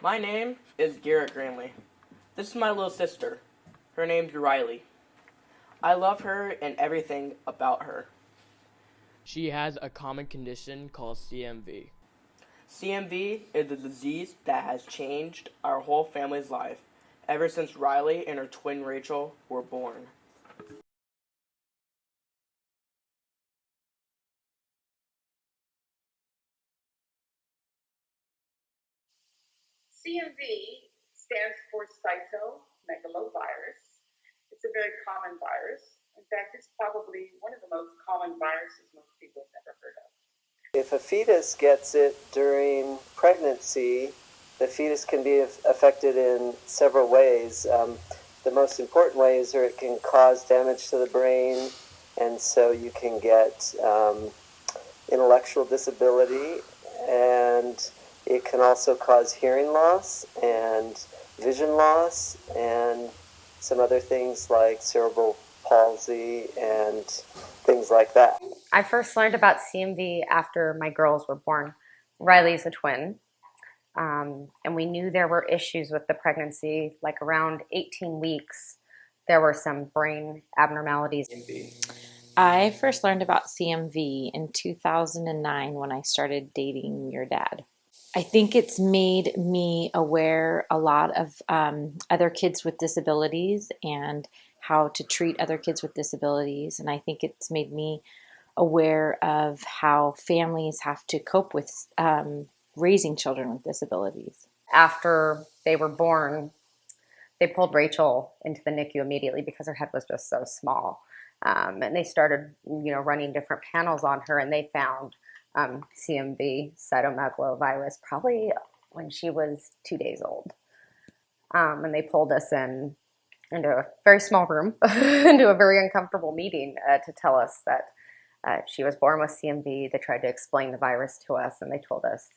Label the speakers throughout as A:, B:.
A: My name is Garrett Granley. This is my little sister. Her name's Riley. I love her and everything about her. She has a common condition called CMV. CMV is a disease that has changed our whole family's life ever since Riley and her twin Rachel were born.
B: CMV stands for cytomegalovirus. It's a very common virus. In fact, it's probably one of the most common viruses most people have never heard of.
C: If a fetus gets it during pregnancy, the fetus can be affected in several ways. The most important ways are it can cause damage to the brain, and so you can get intellectual disability, and it can also cause hearing loss and vision loss and some other things like cerebral palsy and things like that.
D: I first learned about CMV after my girls were born. Riley's a twin. And we knew there were issues with the pregnancy. Like around 18 weeks, there were some brain abnormalities.
E: I first learned about CMV in 2009 when I started dating your dad. I think it's made me aware a lot of other kids with disabilities and how to treat other kids with disabilities. And I think it's made me aware of how families have to cope with raising children with disabilities.
D: After they were born, they pulled Rachel into the NICU immediately because her head was just so small. And they started, running different panels on her, and they found CMV, cytomegalovirus, probably when she was 2 days old. And they pulled us into a very small room, into a very uncomfortable meeting to tell us that she was born with CMV. They tried to explain the virus to us, and they told us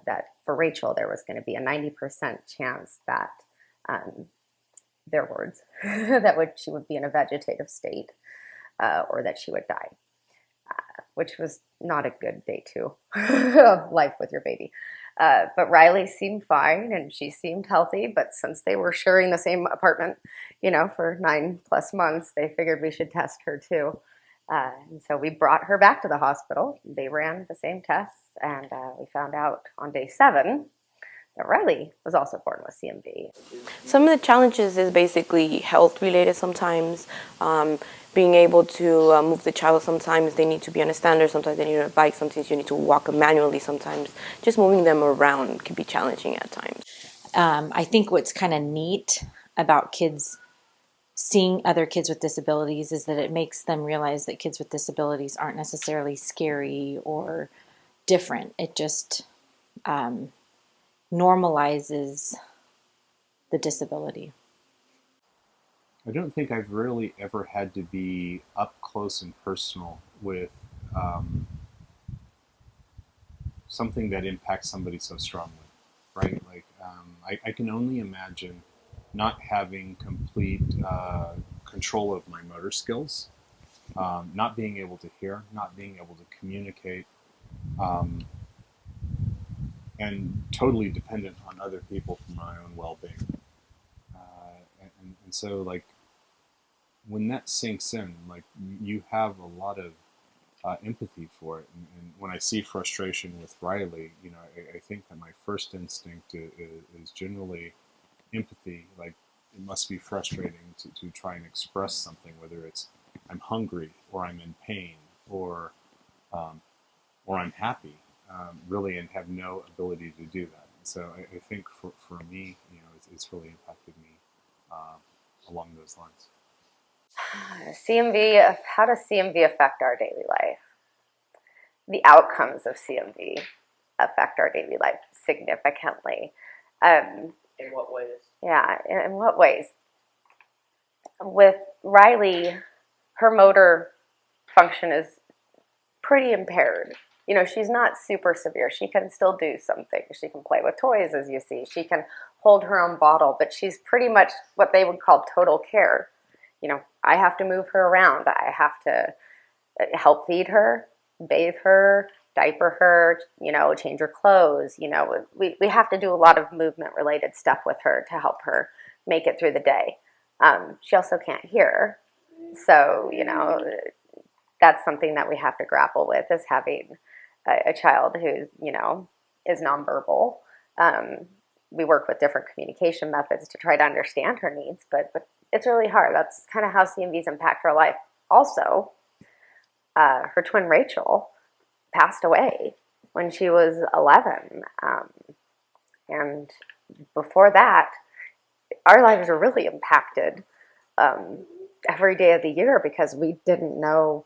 D: that for Rachel, there was going to be a 90% chance that, their words, that she would be in a vegetative state or that she would die, which was not a good day two of life with your baby. But Riley seemed fine and she seemed healthy, but since they were sharing the same apartment, for 9+ months, they figured we should test her too. And so we brought her back to the hospital. They ran the same tests, and we found out on day 7 that Riley was also born with CMV.
F: Some of the challenges is basically health related sometimes. Being able to move the child, sometimes they need to be on a standard, sometimes they need a bike, sometimes you need to walk them manually, sometimes just moving them around can be challenging at times.
E: I think what's kind of neat about kids seeing other kids with disabilities is that it makes them realize that kids with disabilities aren't necessarily scary or different. It just normalizes the disability.
G: I don't think I've really ever had to be up close and personal with something that impacts somebody so strongly, right? Like, I can only imagine not having complete control of my motor skills, not being able to hear, not being able to communicate, and totally dependent on other people for my own well-being. And so, like, when that sinks in, like, you have a lot of empathy for it. And when I see frustration with Riley, I think that my first instinct is generally empathy. Like, it must be frustrating to try and express something, whether it's I'm hungry or I'm in pain or I'm happy, really, and have no ability to do that. And so I think for me, it's really impacted me along those lines.
D: CMV, how does CMV affect our daily life? The outcomes of CMV affect our daily life significantly.
A: In what ways?
D: Yeah, in what ways? With Riley, her motor function is pretty impaired. She's not super severe. She can still do some things. She can play with toys, as you see. She can hold her own bottle, but she's pretty much what they would call total care. I have to move her around. I have to help feed her, bathe her, diaper her, change her clothes. We have to do a lot of movement related stuff with her to help her make it through the day. She also can't hear. So, that's something that we have to grapple with, is having a child who, is nonverbal. We work with different communication methods to try to understand her needs, but it's really hard. That's kind of how CMVs impact her life. Also, her twin Rachel passed away when she was 11. And before that, our lives were really impacted every day of the year, because we didn't know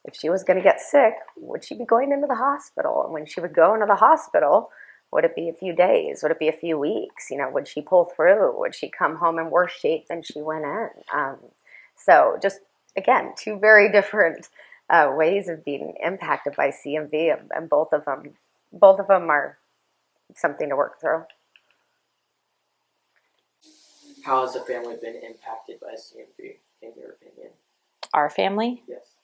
D: if she was going to get sick, would she be going into the hospital? And when she would go into the hospital, would it be a few days? Would it be a few weeks? Would she pull through? Would she come home in worse shape than she went in? So just, again, two very different ways of being impacted by CMV, and both of them are something to work through.
A: How has the family been impacted by CMV, in your opinion?
E: Our family?
A: Yes.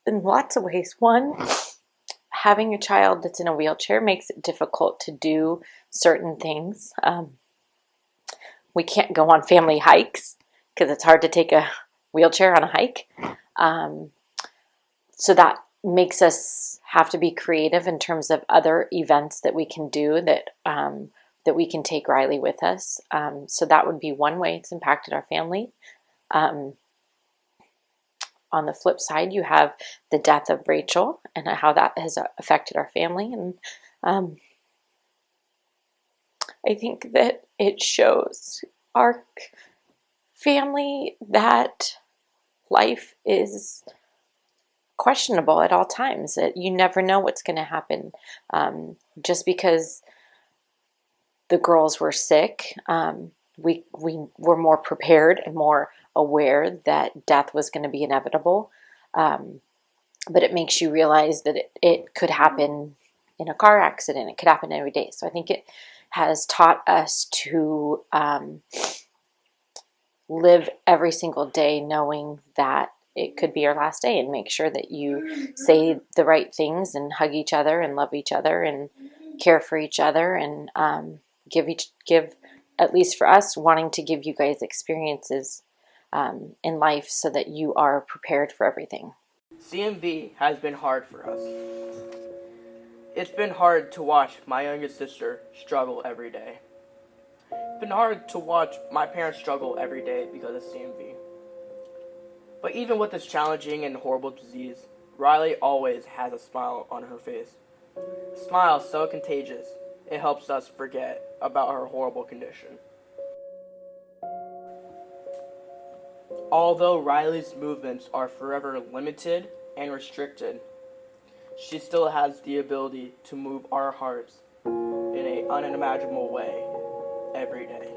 E: In lots of ways. One, having a child that's in a wheelchair makes it difficult to do certain things. We can't go on family hikes because it's hard to take a wheelchair on a hike. So that makes us have to be creative in terms of other events that we can do, that we can take Riley with us. So that would be one way it's impacted our family. On the flip side, you have the death of Rachel and how that has affected our family. And I think that it shows our family that life is questionable at all times, that you never know what's going to happen. Just because the girls were sick, we were more prepared and more aware that death was going to be inevitable. But it makes you realize that it could happen in a car accident. It could happen every day. So I think it has taught us to live every single day knowing that it could be our last day, and make sure that you say the right things and hug each other and love each other and care for each other, and give, at least for us, wanting to give you guys experiences in life so that you are prepared for everything.
A: CMV has been hard for us. It's been hard to watch my youngest sister struggle every day. It's been hard to watch my parents struggle every day because of CMV. But even with this challenging and horrible disease, Riley always has a smile on her face. A smile so contagious, it helps us forget about her horrible condition. Although Riley's movements are forever limited and restricted, she still has the ability to move our hearts in an unimaginable way every day.